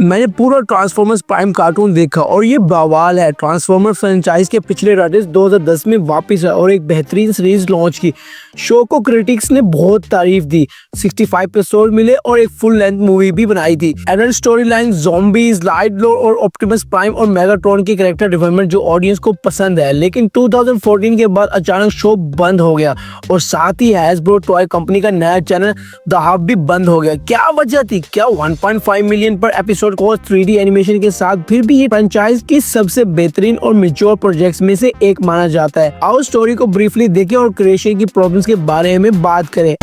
मैंने पूरा transformers prime cartoon देखा और ये बवाल है। ट्रांसफॉर्मर फ्रेंचाइज के पिछले राइटर्स 2010 में वापस आए और एक बेहतरीन सीरीज लॉन्च की। शो को क्रिटिक्स ने बहुत तारीफ दी, 65 एपिसोड मिले और एक फुल लेंथ मूवी भी बनाई थी। Adult story line, zombies, light Lord और ऑप्टिमस प्राइम और मेगाट्रॉन की कैरेक्टर डेवलपमेंट जो ऑडियंस को पसंद है। लेकिन 2014 के बाद अचानक शो बंद हो गया और साथ ही हैसब्रो टॉय कंपनी का नया चैनल द हब भी बंद हो गया। क्या वजह थी? क्या 1.5 मिलियन पर एपिसोड को 3D एनिमेशन के साथ फिर भी ये फ्रेंचाइज की सबसे बेहतरीन और मैच्योर प्रोजेक्ट्स में से एक माना जाता है। आओ स्टोरी को ब्रीफली देखें और क्रिएशन की प्रॉब्लम्स के बारे में बात करें।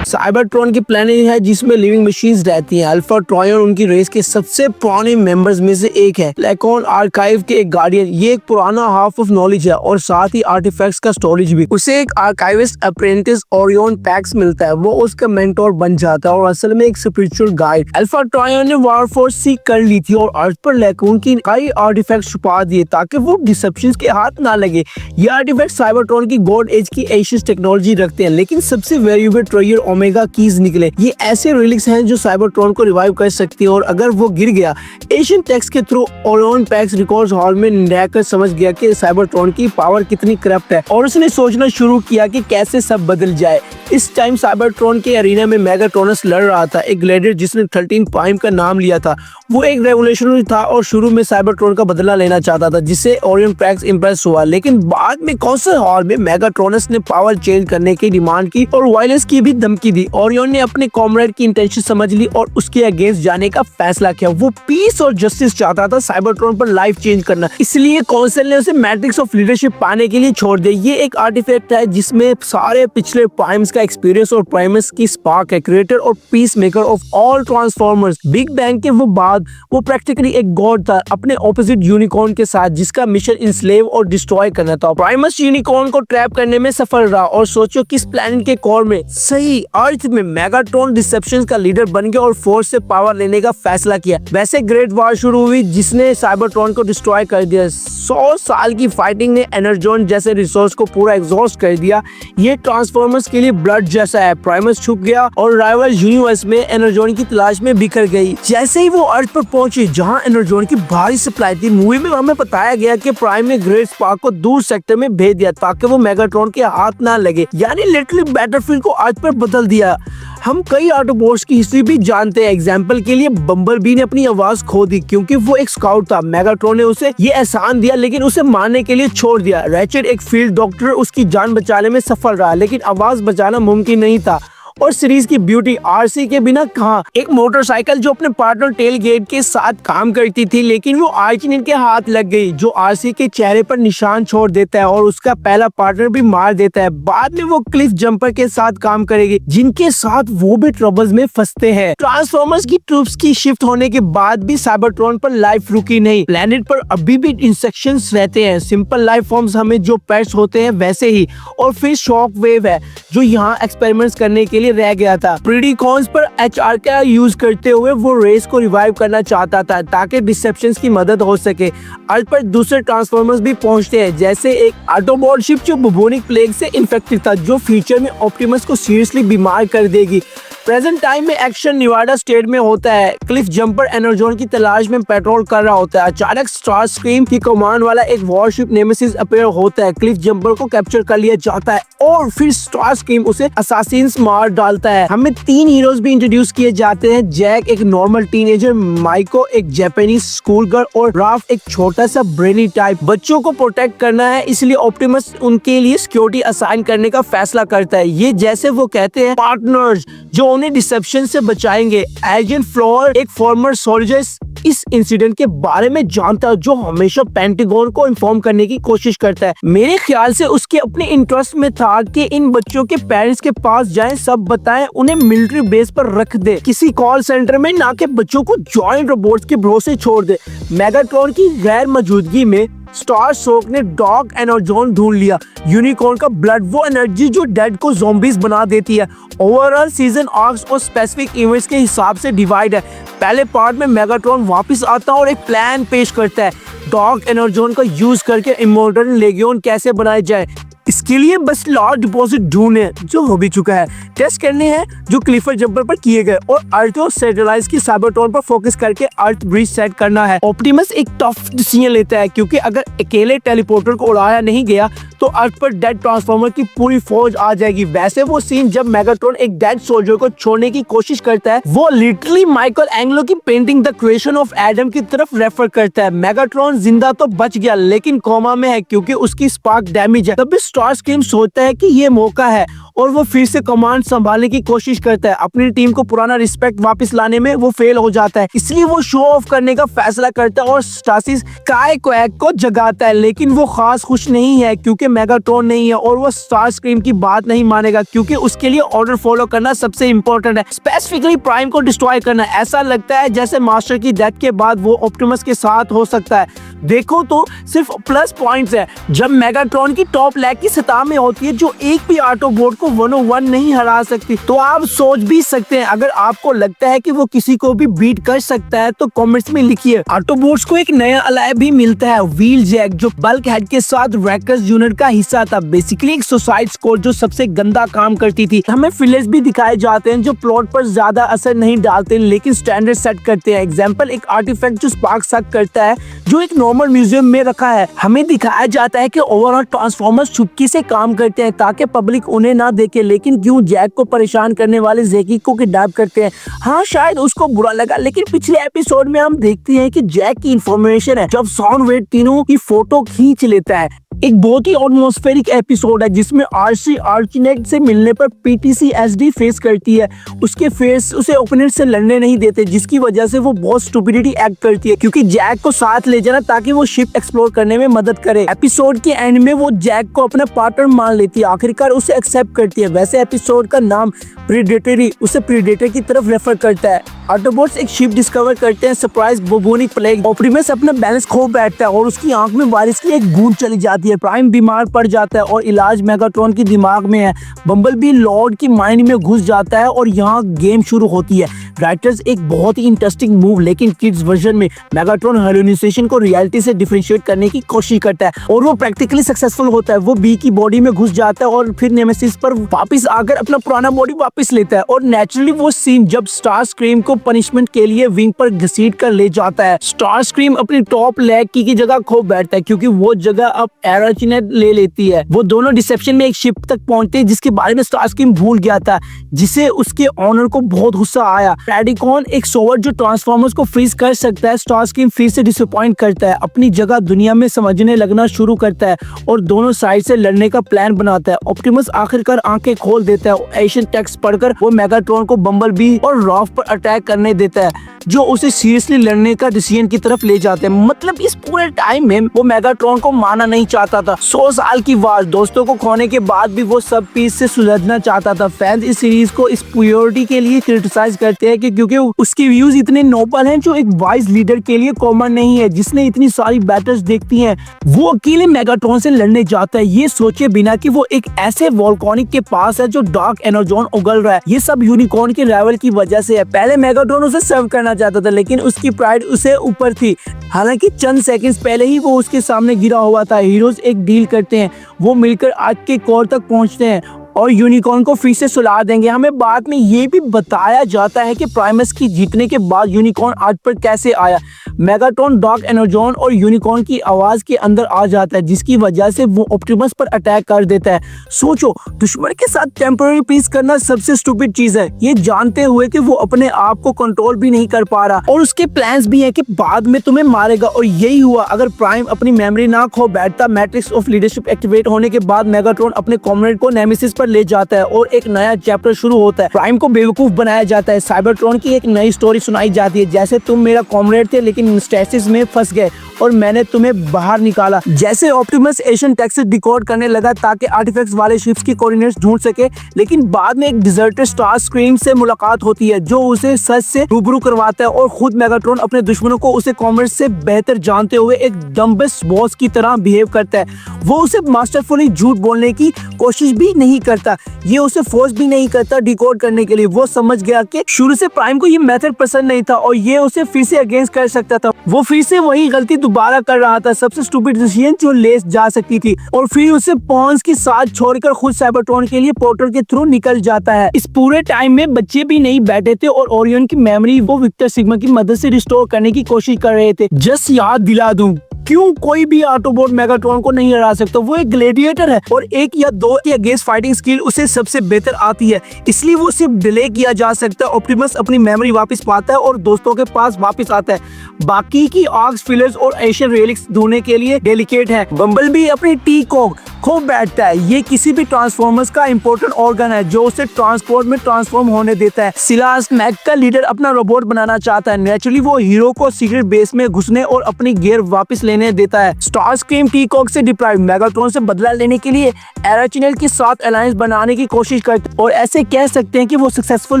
साइबरट्रॉन की प्लेनेट है जिसमें लिविंग मशीन्स रहती हैं। अल्फा ट्रॉयन उनकी रेस के सबसे पुराने मेंबर्स में से एक है। लैकॉन आर्काइव के एक गार्डियन, ये एक पुराना हाफ ऑफ नॉलेज है और साथ ही आर्टिफैक्ट्स का स्टोरेज भी। उसे एक आर्काइविस्ट अप्रेंटिस ओरियन पैक्स मिलता है, वो उसका मेंटोर बन जाता है और असल में एक स्पिरिचुअल गाइड। अल्फा ट्रॉयन ने वॉरफोर्स सीख कर ली थी और अर्थ पर लैकून की कई आर्टिफैक्ट्स छुपा दिए ताकि वो डिसेप्शंस के हाथ ना लगे। ये आर्टिफैक्ट साइबरट्रॉन की गॉड एज की एशियस टेक्नोलॉजी रखते हैं, लेकिन सबसे वेरिएबल ट्रेजर ओमेगा कीज निकले। ये ऐसे रिलिक्स हैं जो साइबरट्रॉन को रिवाइव कर सकती है और अगर वो गिर गया, एशियन टेक्स्ट के through Orion PACS records hall में रहकर समझ गया कि साइबरट्रॉन की पावर कितनी करप्ट है और उसने सोचना शुरू किया कि कैसे सब बदल जाए। इस टाइम साइबरट्रॉन के एरिना में मेगाट्रॉनस लड़ रहा था, एक ग्लेडिएटर जिसने 13 प्राइम का नाम लिया था। वो एक रेवोल्यूशनरी था और शुरू में साइबरट्रॉन का बदला लेना चाहता था, जिससे ओरियन पैक्स इंप्रेस हुआ। लेकिन बाद में काउंसिल हॉल में मेगाट्रॉनस ने पावर चेंज करने की डिमांड की और वायलेंस की भी धमकी दी। ओरियन ने अपने कॉमरेड की इंटेंशन समझ ली और उसके अगेंस्ट जाने का फैसला किया। वो पीस और जस्टिस चाहता था, साइबरट्रॉन पर लाइफ चेंज करना, इसलिए काउंसिल ने उसे मैट्रिक्स ऑफ लीडरशिप पाने के लिए छोड़ दिया। ये एक आर्टिफैक्ट है जिसमें सारे पिछले प्राइम्स का एक्सपीरियंस और प्राइमस की स्पार्क है। क्रिएटर और peace maker of all transformers. Big bang के वो बाद वो प्रैक्टिकली एक गॉड था अपने ऑपोजिट यूनिकॉर्न के साथ, जिसका मिशन इंस्लेव और डिस्ट्रॉय करना था। प्राइमस यूनिकॉर्न को ट्रैप करने में सफल रहा और सोचो किस प्लेनेट के कोर में, सही अर्थ में, मेगाट्रॉन डिसेप्शंस का लीडर बन गया और फोर्स से पावर लेने का फैसला किया। वैसे ग्रेट वॉर शुरू हुई जिसने साइबरट्रॉन को डिस्ट्रॉय कर दिया। 100 साल की फाइटिंग ने एनर्जॉन जैसे रिसोर्स को पूरा एग्जॉस्ट कर दिया। ये ट्रांसफॉर्मर्स के लिए ब्लड जैसा है। प्राइमस छुप गया और राइवल यूनिवर्स में एनर्जॉन की तलाश में बिखर गई। जैसे ही वो अर्थ पर पहुंची जहां एनर्जॉन की भारी सप्लाई थी, मूवी में हमें बताया गया कि प्राइम ने ग्रेट स्पार्क को दूर सेक्टर में भेज दिया ताकि वो मेगाट्रॉन के हाथ ना लगे, यानी लिटरली बैटलफील्ड को अर्थ पर बदल दिया। हम कई ऑटोबॉट्स की हिस्ट्री भी जानते हैं। एग्जाम्पल के लिए बम्बलबी ने अपनी आवाज खो दी क्योंकि वो एक स्काउट था। मेगाट्रॉन ने उसे ये एहसान दिया लेकिन उसे मारने के लिए छोड़ दिया। रैचेट एक फील्ड डॉक्टर उसकी जान बचाने में सफल रहा, लेकिन आवाज बचाना मुमकिन नहीं था। और सीरीज की ब्यूटी आरसी के बिना कहाँ, एक मोटरसाइकिल जो अपने पार्टनर टेल गेट के साथ काम करती थी लेकिन वो आर्चिनिन के हाथ लग गई, जो आरसी के चेहरे पर निशान छोड़ देता है और उसका पहला पार्टनर भी मार देता है। बाद में वो क्लिफ जंपर के साथ काम करेगी जिनके साथ वो भी ट्रबल्स में फंसते हैं। ट्रांसफॉर्मर्स की ट्रूप्स की शिफ्ट होने के बाद भी साइबरट्रॉन पर लाइफ रुकी नहीं। प्लेनेट पर अभी भी इंसेक्शंस रहते हैं, सिंपल लाइफ फॉर्म्स हमें जो पेट्स होते हैं वैसे ही। और फिर शॉक वेव है जो यहाँ एक्सपेरिमेंट्स करने के लिए रह गया था। प्रीडिकॉन्स पर एचआर का यूज करते हुए वो रेस को रिवाइव करना चाहता था ताकि डिसेप्शंस की मदद हो सके। अर्थ पर दूसरे ट्रांसफॉर्मर्स भी पहुंचते हैं, जैसे एक ऑटोबॉट शिप जो बुबोनिक प्लेग से इन्फेक्टेड था, जो फ्यूचर में ऑप्टिमस को सीरियसली बीमार कर देगी। प्रेजेंट टाइम में एक्शन निवाडा स्टेट में होता है। क्लिफ जंपर एनर्जॉन की तलाश में पेट्रोल कर रहा होता है। अचानक स्टार स्क्रीम की कमांड वाला एक वॉरशिप नेमेसिस अपीयर होता है। क्लिफ जंपर को कैप्चर कर लिया जाता है और फिर स्टार स्क्रीम उसे असासिन्स मार डालता है। हमें 3 हीरोज भी इंट्रोड्यूस किए जाते हैं। जैक एक नॉर्मल टीनेजर, माइको एक जापानीज स्कूल गर्ल और राफ एक छोटा सा ब्रेनी टाइप। बच्चों को प्रोटेक्ट करना है इसलिए ऑप्टिमस उनके लिए सिक्योरिटी असाइन करने का फैसला करता है। ये जैसे वो कहते हैं पार्टनर्स जो उन्हें डिसेप्शन से बचाएंगे। एजेंट फ्लोर एक फॉर्मर सोल्जर इस इंसिडेंट के बारे में जानता है, जो हमेशा पेंटागन को इन्फॉर्म करने की कोशिश करता है। मेरे ख्याल से उसके अपने इंटरेस्ट में था कि इन बच्चों के पेरेंट्स के पास जाएं, सब बताएं, उन्हें मिलिट्री बेस पर रख दे, किसी कॉल सेंटर में, ना कि बच्चों को जॉइंट रोबोट्स के भरोसे छोड़ दे। मेगाट्रॉन की गैर मौजूदगी में स्टार शोक ने डॉग एनर्जॉन ढूंढ लिया। यूनिकॉर्न का ब्लड वो एनर्जी जो डेड को ज़ॉम्बीज बना देती है। ओवरऑल सीजन आर्क्स और स्पेसिफिक इवेंट्स के हिसाब से डिवाइड है। पहले पार्ट में मेगाट्रॉन वापस आता है और एक प्लान पेश करता है डॉग एनर्जॉन का यूज करके इमॉर्टल लेगियन कैसे बनाया जाए। इसके लिए बस लार्ज डिपॉजिट ढूंढने जो हो भी चुका है, टेस्ट करने हैं जो क्लिफर जंपर पर किए गए और अर्थ और सैटेलाइट की साइबरट्रॉन पर फोकस करके अर्थ ब्रिज सेट करना है। ऑप्टिमस एक टफ डिसीजन लेता है क्योंकि अगर अकेले टेलीपोर्टर को उड़ाया नहीं गया तो अर्थ पर डेड ट्रांसफॉर्मर की पूरी फौज आ जाएगी। वैसे वो सीन जब मेगाट्रॉन एक डेड सोल्जर को छोड़ने की कोशिश करता है वो लिटरली माइकल एंग्लो की painting the creation of Adam की तरफ रेफर करता है। मेगाट्रॉन जिंदा तो बच गया लेकिन कोमा में है क्योंकि उसकी स्पार्क डैमेज है। तभी स्टारस्क्रीम सोचता है कि ये मौका है और वो फिर से कमांड संभालने की कोशिश करता है। अपनी टीम को पुराना रिस्पेक्ट वापस लाने में वो फेल हो जाता है, इसलिए वो शो ऑफ करने का फैसला करता है और स्टासिस काय क्वैक को जगाता है। लेकिन वो खास खुश नहीं है क्योंकि मेगाट्रॉन नहीं है और वो स्टारस्क्रीम की बात नहीं मानेगा क्योंकि उसके लिए ऑर्डर फॉलो करना सबसे इम्पोर्टेंट है, स्पेसिफिकली प्राइम को डिस्ट्रॉय करना। ऐसा लगता है जैसे मास्टर की डेथ के बाद वो ऑप्टिमस के साथ हो सकता है। देखो तो सिर्फ प्लस पॉइंट्स है जब मेगाट्रॉन की टॉप लैग की सतह में होती है जो एक भी ऑटोबॉट को 101 नहीं हरा सकती। तो आप सोच भी सकते हैं अगर आपको लगता है कि वो किसी को भी बीट कर सकता है तो कमेंट्स में लिखिए। ऑटोबॉट्स को एक नया अलाय भी मिलता है, व्हील जैक, जो बल्क हेड के साथ रैकर्स यूनिट का हिस्सा था। बेसिकली एक सुसाइड स्क्वाड जो सबसे गंदा काम करती थी। हमें फिलेट्स भी दिखाए जाते हैं जो प्लॉट पर ज्यादा असर नहीं डालते लेकिन स्टैंडर्ड सेट करते हैं। एग्जाम्पल एक आर्टिफैक्ट जो स्पार्क सक करता है जो एक नॉर्मल म्यूजियम में रखा है। हमें दिखाया जाता है कि ओवरऑल ट्रांसफॉर्मर्स चुपके से काम करते हैं ताकि पब्लिक उन्हें ना देखे, लेकिन क्यों जैक को परेशान करने वाले जैकी को किडनैप करते हैं। हाँ शायद उसको बुरा लगा लेकिन पिछले एपिसोड में हम देखते हैं कि जैक की इंफॉर्मेशन है जब साउंडवेव तीनों की फोटो खींच लेता है। एक बहुत ही एटमॉस्फेरिक एपिसोड है जिसमें आरसी आर्चिनेट से मिलने पर पीटीसीएसडी फेस करती है। उसके फेस उसे ओपोनेंट से लड़ने नहीं देते जिसकी वजह से वो बहुत स्टुपिडिटी एक्ट करती है क्योंकि जैक को साथ ले जाना ताकि वो शिप एक्सप्लोर करने में मदद करे। एपिसोड के एंड में वो जैक को अपना पार्टनर मान लेती है, आखिरकार उसे एक्सेप्ट करती है। वैसे एपिसोड का नाम प्रीडेटरी उसे प्रीडेटर की तरफ रेफर करता है। ऑटोबॉट्स एक शिप डिस्कवर करते हैं, सरप्राइज बुबोनिक प्लेग। ऑप्टिमस अपना बैलेंस खो बैठता है और उसकी आंख में बारिश की एक बूंद चली जाती है। प्राइम बीमार पड़ जाता है और इलाज मेगाट्रॉन की दिमाग में है। बम्बलबी लॉर्ड की माइंड में घुस जाता है और यहाँ गेम शुरू होती है। राइटर्स एक बहुत ही इंटरेस्टिंग मूव लेकिन किड्स वर्जन में मेगाट्रॉन हेलुसिनेशन को रियलिटी से डिफरेंशिएट करने की कोशिश करता है और वो प्रैक्टिकली सक्सेसफुल होता है। वो बी की बॉडी में घुस जाता है और फिर नेमेसिस पर वापस आकर अपना पुराना बॉडी वापस लेता है। और नेचुरली वो सीन जब स्टारस्क्रीम को पनिशमेंट के लिए विंग पर घसीट कर ले जाता है। स्टारस्क्रीम अपनी टॉप लेग की जगह खो बैठता है क्योंकि वो जगह अब एराचिनेट ले लेती है। वो दोनों डिसेप्शन में एक शिप तक पहुंचते हैं जिसके बारे में स्टारस्क्रीम भूल गया था, जिसे उसके ऑनर को बहुत गुस्सा आया। प्रेडिकॉन एक सोवर जो ट्रांसफॉर्मर्स को फ्रीज कर सकता है। स्टारस्क्रीम फिर से डिसअपॉइंट करता है, अपनी जगह दुनिया में समझने लगना शुरू करता है और दोनों साइड से लड़ने का प्लान बनाता है। ऑप्टिमस आखिरकार आंखें खोल देता है। एशियन टेक्स्ट पढ़कर वो मेगाट्रॉन को बम्बलबी और रॉफ पर अटैक करने देता है जो उसे सीरियसली लड़ने का डिसीजन की तरफ ले जाते हैं। मतलब इस पूरे टाइम में वो मेगाट्रॉन को मारना नहीं चाहता था। 100 साल की वार, दोस्तों को खोने के बाद भी वो सब पीस से सुलझना चाहता था। फैंस इस सीरीज को इस प्योरिटी के लिए क्रिटिसाइज करते हैं कि क्योंकि उसके व्यूज इतने नोबल हैं जो एक वाइज लीडर के लिए कॉमन नहीं है जिसने इतनी सारी बैटल्स देखती हैं। वो अकेले मेगाट्रॉन से लड़ने जाता है ये सोचे बिना कि वो एक ऐसे वोल्केनिक के पास है जो डार्क एनर्जॉन उगल रहा है। ये सब यूनिकॉर्न के राइवल की वजह से है। पहले मेगाट्रॉन उसे सर्व करना चाहता था लेकिन उसकी प्राइड उसे ऊपर थी। हालांकि चंद सेकंड्स पहले ही वो उसके सामने गिरा हुआ था। हीरोज एक डील करते हैं, वो मिलकर आज के कोर तक पहुंचते हैं और यूनिकॉर्न को फिर से सुला देंगे। हमें बाद में ये भी बताया जाता है कि प्राइमस की जीतने के बाद यूनिकॉर्न आज पर कैसे आया। मेगाट्रॉन डार्क एनर्जॉन और यूनिकॉर्न की आवाज के अंदर आ जाता है जिसकी वजह से वो ऑप्टिमस पर अटैक कर देता है। सोचो, दुश्मन के साथ टेम्पररी पीस करना सबसे स्टूपिड चीज है, ये जानते हुए कि वो अपने आप को कंट्रोल भी नहीं कर पा रहा और उसके प्लान्स भी हैं कि बाद में तुम्हें मारेगा। और यही हुआ। अगर प्राइम अपनी मेमोरी ना खो बैठता, मैट्रिक्स ऑफ लीडरशिप एक्टिवेट होने के बाद मेगाट्रॉन अपने कॉमरेड को नेमेसिस पर ले जाता है और एक नया चैप्टर शुरू होता है। प्राइम को बेवकूफ बनाया जाता है। साइबरट्रॉन की एक नई स्टोरी सुनाई जाती है, जैसे तुम मेरा कॉमरेड थे लेकिन स्टेसिस में फंस गए और मैंने तुम्हें बाहर निकाला। जैसे ऑप्टिमस एशियन टेक्स्ट डिकोड करने लगा ताकि आर्टिफैक्ट्स वाले शिप्स की कोऑर्डिनेट्स ढूंढ सके, लेकिन बाद में एक डिजर्टेड स्टार स्क्रीम से मुलाकात होती है जो उसे सच से रूबरू करवाता है और खुद मेगाट्रॉन अपने दुश्मनों को उसे कॉमरेड से बेहतर जानते हुए एक डम्बस बॉस की तरह बिहेव करता है। वो उसे मास्टरफुली झूठ बोलने की कोशिश भी नहीं करता, ये उसे फोर्स भी नहीं करता डिकोड करने के लिए। वो समझ गया कि शुरू से प्राइम को ये मेथड पसंद नहीं था और ये उसे फिर से अगेंस्ट कर सकता था। वो फिर से वही गलती दोबारा कर रहा था, सबसे स्टूपिड डिसीजन जो ले जा सकती थी, और फिर उसे पॉन्स की साथ छोड़कर खुद साइबरट्रॉन के लिए पोर्टल के थ्रू निकल जाता है। इस पूरे टाइम में बच्चे भी नहीं बैठे थे और ओरियन की मेमोरी वो विक्टर सिग्मा की मदद से रिस्टोर करने की कोशिश कर रहे थे। जस्ट याद दिला दूं, क्यों कोई भी ऑटोबॉट मेगाट्रॉन को नहीं हरा सकता। वो एक ग्लेडिएटर है और एक या दो के अगेंस्ट फाइटिंग स्किल उसे सबसे बेहतर आती है, इसलिए वो सिर्फ डिले किया जा सकता है। ऑप्टिमस अपनी मेमोरी वापस पाता है और दोस्तों के पास वापस आता है। बाकी की आर्क्स, फिलर्स और एशियन रेलिक्स ढूंढने के लिए डेलिकेट है। बम्बल भी अपनी टी को खो बैठता है। ये किसी भी ट्रांसफॉर्मर्स का इंपॉर्टेंट ऑर्गन है जो उसे ट्रांसपोर्ट में ट्रांसफॉर्म होने देता है। सिलास मैक का लीडर अपना रोबोट बनाना चाहता है। नेचुरली वो हीरो को सीक्रेट बेस में घुसने और अपनी गियर वापस लेने देता है। स्टारस्क्रीम टीकॉक से डिप्राइव मेगाट्रॉन से बदला लेने के लिए एराचिनल के साथ अलायंस बनाने की कोशिश करते हैं और ऐसे कह सकते हैं कि वो सक्सेसफुल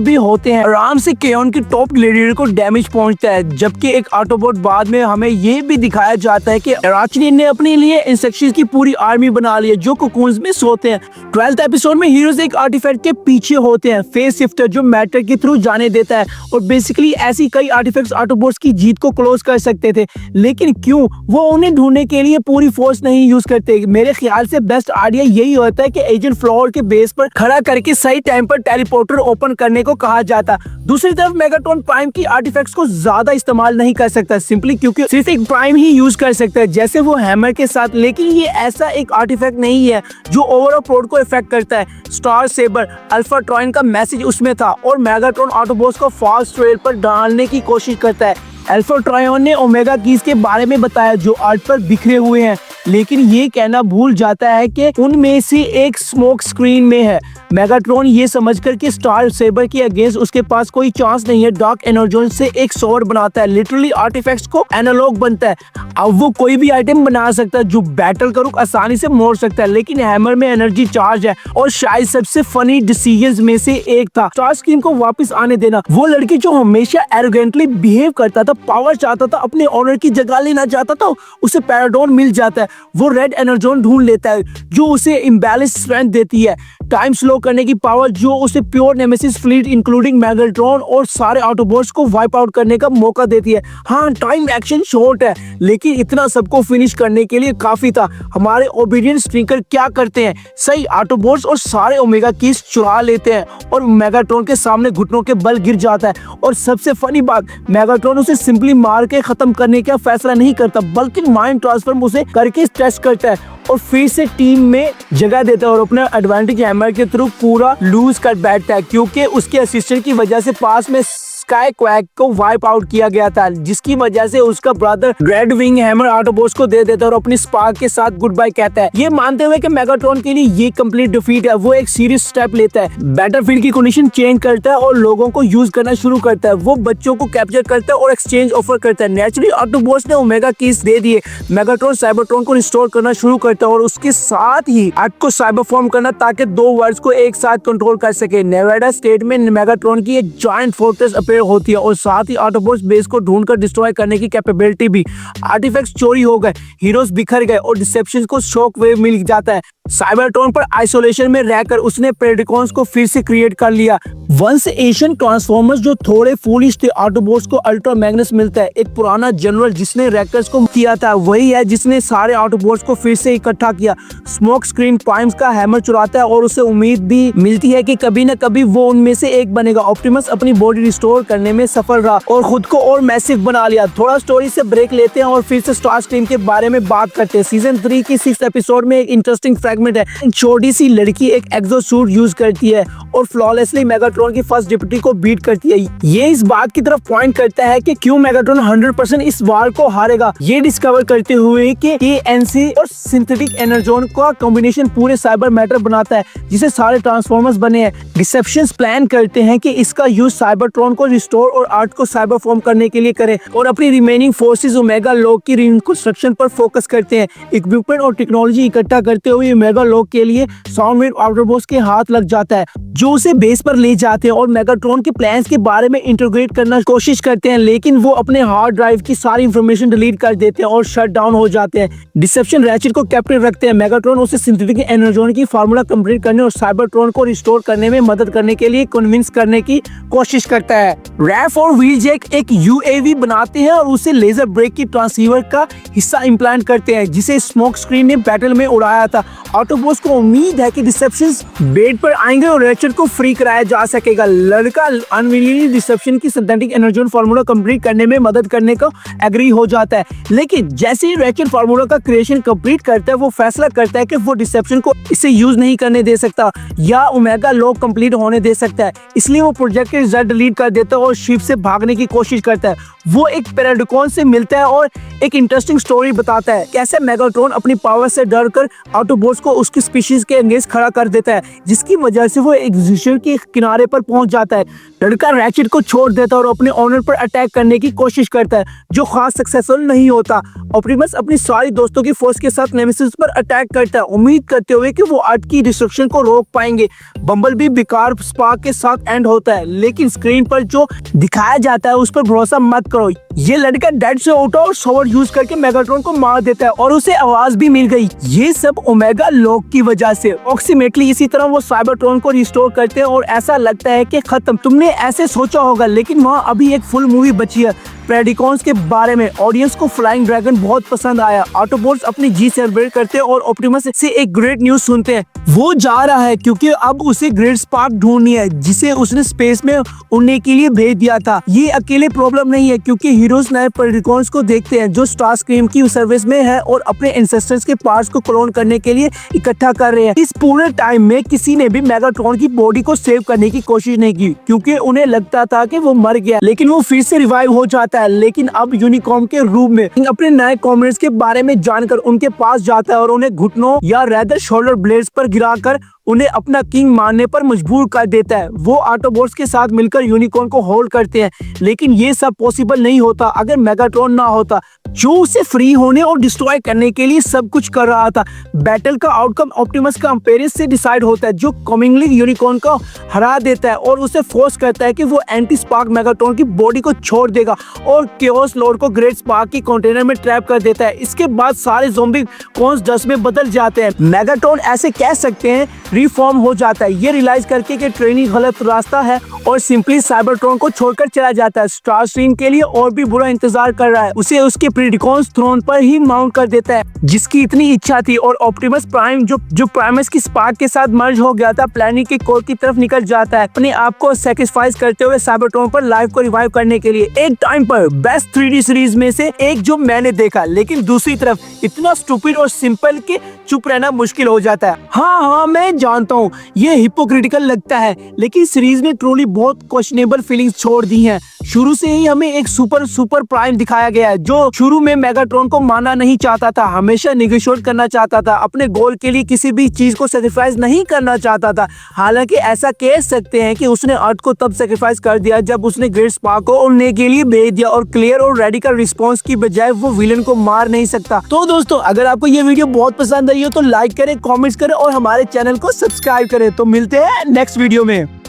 भी होते हैं। आराम से केयन के टॉप ग्लेडिएटर को डैमेज पहुंचता है, जबकि एक ऑटोबॉट बाद में हमें ये भी दिखाया जाता है कि एराचिनल ने अपने लिए इंसेक्ट्स की पूरी आर्मी बना ली है जो कोकून्स में सोते हैं। 12th एपिसोड में हीरोज एक आर्टिफैक्ट के पीछे होते हैं, फेस शिफ्टर जो मैटर के थ्रू जाने देता है, और बेसिकली ऐसी कई आर्टिफैक्ट्स ऑटोबॉट्स की जीत को क्लोज कर सकते थे, लेकिन क्यों वो उन्हें ढूंढने के लिए पूरी फोर्स नहीं यूज करते। मेरे ख्याल से बेस्ट आइडिया यही होता है कि एजेंट फ्लोर के बेस पर खड़ा करके सही टाइम पर टेलीपोर्टर ओपन करने को कहा जाता। दूसरी तरफ मेगाट्रॉन प्राइम की आर्टिफैक्ट्स को ज्यादा इस्तेमाल नहीं कर सकता, सिंपली क्योंकि सिर्फ एक प्राइम ही यूज कर सकता है, जैसे वो हैमर के साथ। लेकिन ये ऐसा एक आर्टिफैक्ट नहीं है जो ओवरऑल प्लॉट को इफेक्ट करता है। स्टार सेबर अल्फा ट्रॉयन का मैसेज उसमें था और मेगाट्रॉन ऑटोबॉट्स को फास्ट ट्रेल पर डालने की कोशिश करता है। अल्फा ट्रॉयन ने ओमेगा कीज के बारे में बताया जो अर्थ पर बिखरे हुए हैं, लेकिन ये कहना भूल जाता है कि उनमें से एक स्मोक स्क्रीन में है। मेगाट्रॉन ये समझकर कि स्टार सेबर के अगेंस्ट उसके पास कोई चांस नहीं है, डार्क एनर्जी से एक स्वॉर्ड बनाता है, लिटरली आर्टिफैक्ट्स को एनालॉग बनता है। अब वो कोई भी आइटम बना सकता है जो बैटल का रुख आसानी से मोड़ सकता है, लेकिन हैमर में एनर्जी चार्ज है। और शायद सबसे फनी डिसीजंस में से एक था स्टार स्क्रीन को वापस आने देना। वो लड़की जो हमेशा एरोगेंटली बिहेव करता था, पावर चाहता था, अपने ऑनर की जगह लेना चाहता था, उसे पैराडॉन मिल जाता है। वो रेड एनर्जॉन ढूंढ लेता है जो उसे इम्बैलेंस स्ट्रेंथ देती है, टाइम स्लो करने की पावर जो उसे pure nemesis fleet including Megatron और सारे ऑटोबॉट्स को वाइप आउट करने का मौका देती है। हाँ, टाइम एक्शन शॉर्ट है, लेकिन इतना सबको फिनिश करने के लिए काफी था। हमारे ओबीडियंट स्ट्रिकर क्या करते हैं, सही ऑटोबॉट्स और सारे ओमेगा कीज चुरा लेते हैं और मेगाट्रॉन के सामने घुटनों के बल गिर जाता है। और सबसे फनी बात, मेगाट्रॉन उसे सिंपली मार के खत्म करने का फैसला नहीं करता, बल्कि माइंड ट्रांसफर उसे करके स्ट्रेस करता है और फिर से टीम में जगह देता है और अपना एडवांटेज हैमर के थ्रू पूरा लूज कर बैठता है, क्योंकि उसके असिस्टेंट की वजह से पास में स्काई क्वैक को वाइप आउट किया गया था, जिसकी वजह से उसका brother red wing hammer Autobots को दे देता है और अपनी स्पार्क के साथ गुड बाय कहता है। ये मानते हुए कि मेगाट्रॉन के लिए ये कंप्लीट डिफीट है, वो एक सीरियस स्टेप लेता है, बैटलफील्ड की कंडीशन चेंज करता है और लोगों को यूज करना शुरू करता है। वो बच्चों को कैप्चर करता है और एक्सचेंज ऑफर करता है। नेचुरली ऑटोबॉट्स ने ओमेगा कीज दे दिए। मेगाट्रॉन साइबरट्रॉन को रिस्टोर करना शुरू करता है और उसके साथ ही अर्थ को साइबर फॉर्म करना ताकि दो वर्ल्ड्स को एक साथ कंट्रोल कर सके। नेवाडा स्टेट में मेगाट्रॉन की एक जायंट फोर्ट्रेस अपीयर होती है और साथ ही ऑटोबॉट्स बेस को ढूंढकर डिस्ट्रॉय करने की कैपेबिलिटी भी। आर्टिफैक्ट्स चोरी हो गए, हीरोज बिखर गए और डिसेप्शन को शॉक वेव मिल जाता है। साइबरट्रॉन पर आइसोलेशन में रहकर उसने प्रेडिकॉन्स को फिर से क्रिएट कर लिया। वंस एशियन ट्रांसफॉर्मर्स जो थोड़े फूलिश थे, ऑटोबॉट्स को अल्ट्रा मैग्नस मिलता है, एक पुराना जनरल जिसने रैकर्स को किया था वही है जिसने सारे ऑटोबॉट्स को फिर से इकट्ठा किया। स्मोक स्क्रीन प्राइम्स का हैमर चुराता है और उसे उम्मीद भी मिलती है कि कभी न कभी वो उनमें से एक बनेगा। ऑप्टिमस अपनी बॉडी रिस्टोर करने में सफल रहा और खुद को और मैसिव बना लिया। थोड़ा स्टोरी से ब्रेक लेते हैं और फिर से स्टारस्क्रीम के बारे में बात करते हैं। सीजन 3 की 6th एपिसोड में एक इंटरेस्टिंग फ्रैगमेंट सेगमेंट है। छोटी सी लड़की एक एक्सोसूट यूज करती है और फ्लॉलेसली मेगाट्रॉन की फर्स्ट डिप्टी को बीट करती है। ये इस बात की तरफ पॉइंट करता है कि क्यों मेगाट्रॉन 100% इस वार को हारेगा, ये डिस्कवर करते हुए कि एएनसी और सिंथेटिक एनर्जोन का कॉम्बिनेशन पूरे साइबर मैटर बनाता है जिसे सारे ट्रांसफॉर्मर्स बने हैं। डिसेप्शंस प्लान करते हैं कि इसका यूज साइबरट्रॉन को रिस्टोर और आर्ट को साइबर फॉर्म करने के लिए करें और अपनी रिमेनिंग फोर्सेस ओमेगा लॉक की रिकंस्ट्रक्शन पर फोकस करते हैं। इक्विपमेंट और टेक्नोलॉजी इकट्ठा करते हुए ओमेगा लॉक के लिए साउंडवेव आउटरबॉस के हाथ लग जाता है जो उसे बेस पर ले जाते हैं और मेगाट्रॉन के प्लान्स के बारे में इंटीग्रेट करना कोशिश करते हैं, लेकिन वो अपने हार्ड ड्राइव की सारी इंफॉर्मेशन डिलीट कर देते हैं और शट डाउन हो जाते हैं। डिसेप्शन रैचेट को कैप्टिव रखते हैं। मेगाट्रॉन उसे सिंथेटिक एनर्जोन की फार्मूला कंप्लीट करने और साइबरट्रॉन को रिस्टोर करने में मदद करने के लिए कन्विंस करने की कोशिश करता है। रैफ और व्हीलजैक एक यूएवी बनाते हैं और उसे लेजर ब्रेक की ट्रांसीवर का हिस्सा इम्प्लांट करते हैं जिसे स्मोक स्क्रीन ने बैटल में उड़ाया था। ऑटोबॉस को उम्मीद है कि डिसेप्शंस बेड पर आएंगे और रैचेट को फ्री कराया जा सकेगा। लड़का अनविलिंगली डिसेप्शन की सिंथेटिक एनर्जोन फार्मूला कंप्लीट करने में मदद करने को एग्री हो जाता है, लेकिन जैसे ही रैचेट फार्मूला का क्रिएशन कंप्लीट करता है वो फैसला करता है कि वो डिसेप्शन को इसे यूज नहीं करने दे सकता या ओमेगा लॉक कंप्लीट होने दे सकता है, इसलिए वो प्रोजेक्ट के रिजल्ट डिलीट कर देता है और शिप से भागने की कोशिश करता है। वो एक पैराडोकॉन से मिलता है और एक इंटरेस्टिंग स्टोरी बताता है कैसे मेगाट्रॉन अपनी पावर से डरकर ऑटोबॉट्स को उसकी स्पीशीज के अगेंस्ट खड़ा कर देता है, जिसकी वजह से वो एग्जिस्टर के किनारे पर पहुंच जाता है। लड़का रैचेट को छोड़ देता है और अपने ऑनर पर अटैक करने की कोशिश करता है जो खास सक्सेसफुल नहीं होता। ऑप्टिमस अपनी सारी दोस्तों की फोर्स के साथ नेमेसिस पर अटैक करता है उम्मीद करते हुए कि वो आर्ट की डिस्ट्रक्शन को रोक पाएंगे। बम्बलबी बेकार स्पार्क के साथ एंड होता है, लेकिन स्क्रीन पर जो दिखाया जाता है उस पर भरोसा मत करो। ये लड़का डेड से उठा और सोवर यूज करके मेगाट्रॉन को मार देता है और उसे आवाज भी मिल गई। ये सब ओमेगा लॉक की वजह से। ऑक्सीमेटली इसी तरह वो साइबरट्रॉन को रिस्टोर करते हैं और ऐसा लगता है कि खत्म। तुमने ऐसे सोचा होगा, लेकिन वहाँ अभी एक फुल मूवी बची है प्रेडिकॉन्स के बारे में। ऑडियंस को फ्लाइंग ड्रैगन बहुत पसंद आया। ऑटोबॉट्स अपनी जीत सेलिब्रेट करते हैं और ऑप्टिमस से एक ग्रेट न्यूज सुनते हैं। वो जा रहा है क्योंकि अब उसे ग्रेट स्पार्क ढूंढनी है जिसे उसने स्पेस में उड़ने के लिए भेज दिया था। ये अकेले प्रॉब्लम नहीं है क्योंकि हीरोज नए प्रेडिकॉन्स को देखते हैं जो स्टार स्क्रीम की सर्विस में है और अपने एंसेस्टर्स के पार्ट्स को क्लोन करने के लिए इकट्ठा कर रहे हैं। इस पूरे टाइम में किसी ने भी मेगाट्रॉन की बॉडी को सेव करने की कोशिश नहीं की क्योंकि उन्हें लगता था कि वो मर गया, लेकिन वो फिर से रिवाइव हो जाता है। लेकिन अब यूनिकॉर्न के रूप में अपने नए कॉमरेड्स के बारे में जानकर उनके पास जाता है और उन्हें घुटनों या रेदर शोल्डर ब्लेड्स पर गिराकर उन्हें अपना किंग मानने पर मजबूर कर देता है। वो ऑटोबॉट्स के साथ मिलकर यूनिकॉर्न को होल्ड करते हैं, लेकिन ये सब पॉसिबल नहीं होता अगर मेगाट्रॉन ना होता जो उसे फ्री होने और डिस्ट्रॉय करने के लिए सब कुछ कर रहा था। बैटल का आउटकम ऑप्टिमस का अम्पेयरेंस से डिसाइड होता है जो कमिंगली यूनिकॉर्न को हरा देता है और उसे फोर्स करता है कि वो एंटी स्पार्क मेगाट्रॉन की बॉडी को छोड़ देगा और केओस लॉर्ड को ग्रेट स्पार्क की कंटेनर में ट्रैप कर देता है। इसके बाद सारे ज़ॉम्बी कॉन्स डस्ट में बदल जाते हैं। मेगाट्रॉन ऐसे कह सकते हैं रिफॉर्म हो जाता है, ये रियलाइज करके कि ट्रेनिंग गलत रास्ता है और सिंपली साइबरट्रॉन को छोड़कर चला जाता है। स्टार स्क्रीन के लिए और भी बुरा इंतजार कर रहा है, उसे उसके प्रेडिकॉन्स थ्रोन पर ही माउंट कर देता है जिसकी इतनी इच्छा थी और ऑप्टिमस प्राइम जो प्राइमस की स्पार्क के साथ मर्ज हो गया था प्लानिंग के कोर की तरफ निकल जाता है अपने आप को सैक्रिफाइस करते हुए साइबरट्रॉन पर लाइफ को रिवाइव करने के लिए। एक टाइम पर बेस्ट 3D सीरीज में से एक जो मैंने देखा, लेकिन दूसरी तरफ इतना स्टूपिड और सिंपल के चुप रहना मुश्किल हो जाता है। हाँ मैं जानता हूँ ये हिपोक्रिटिकल लगता है, लेकिन सीरीज ने ट्रूली बहुत क्वेश्चनेबल फीलिंग्स छोड़ दी हैं। शुरू से ही हमें एक सुपर प्राइम दिखाया गया है जो शुरू में मेगाट्रॉन को मानना नहीं चाहता था, हमेशा नेगोशिएट करना चाहता था, अपने गोल के लिए किसी भी चीज को सैक्रिफाइस नहीं करना चाहता था। हालांकि ऐसा कह सकते हैं कि उसने अर्थ को तब सैक्रिफाइस कर दिया जब उसने ग्रेट स्पार्क को उड़ने के लिए भेज दिया और क्लियर और रेडिकल रिस्पॉन्स की बजाय वो विलन को मार नहीं सकता। तो दोस्तों अगर आपको ये वीडियो बहुत पसंद आई हो तो लाइक करें, कॉमेंट्स करें और हमारे चैनल को सब्सक्राइब करें। तो मिलते हैं नेक्स्ट वीडियो में।